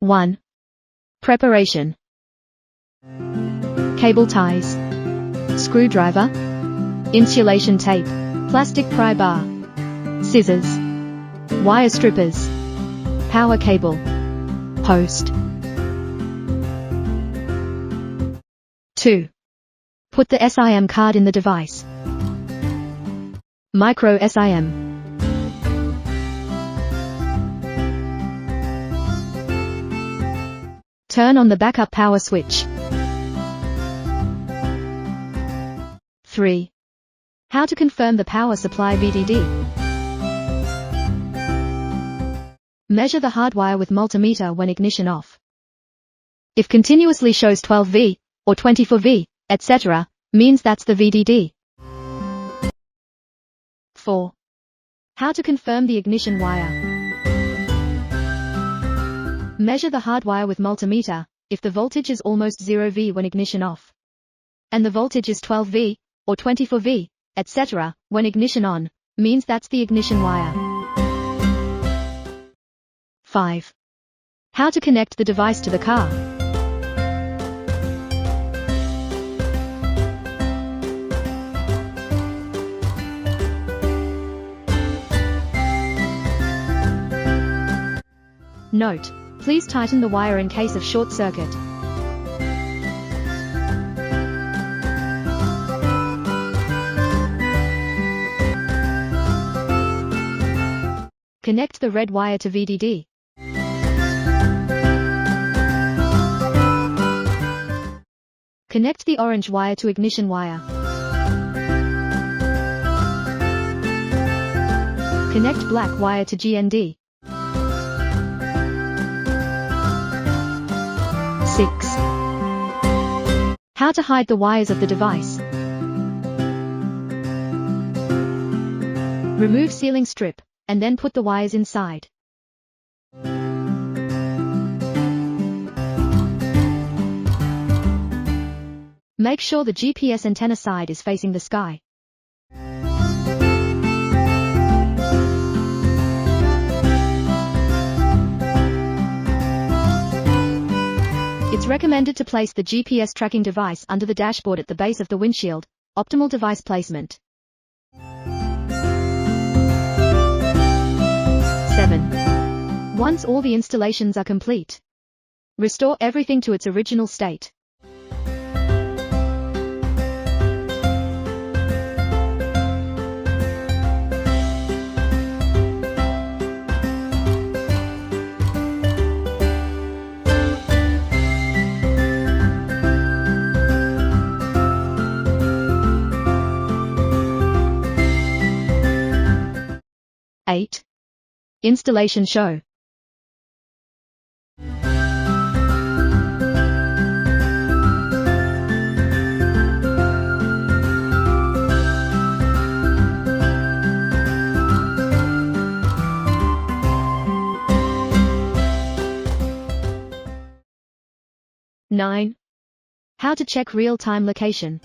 1. Preparation. Cable ties, screwdriver, insulation tape, plastic pry bar, scissors, wire strippers, power cable, post. 2. Put the SIM card in the device. Micro SIM. Turn on the backup power switch. 3. How to confirm the power supply VDD. Measure the hardwire with multimeter when ignition off. If continuously shows 12V or 24V, etc., means that's the VDD. 4. How to confirm the ignition wire. Measure the hardwire with multimeter. If the voltage is almost 0V when ignition off, and the voltage is 12V or 24V, etc., when ignition on, means that's the ignition wire. 5. How to connect the device to the car. Note: please tighten the wire in case of short circuit. Connect the red wire to VDD. Connect the orange wire to ignition wire. Connect black wire to GND. 6. How to hide the wires of the device. Remove sealing strip, and then put the wires inside. Make sure the GPS antenna side is facing the sky. It's recommended to place the GPS tracking device under the dashboard at the base of the windshield. Optimal device placement. 7. Once all the installations are complete, restore everything to its original state. Eight. Installation show. Nine. How to check real-time location.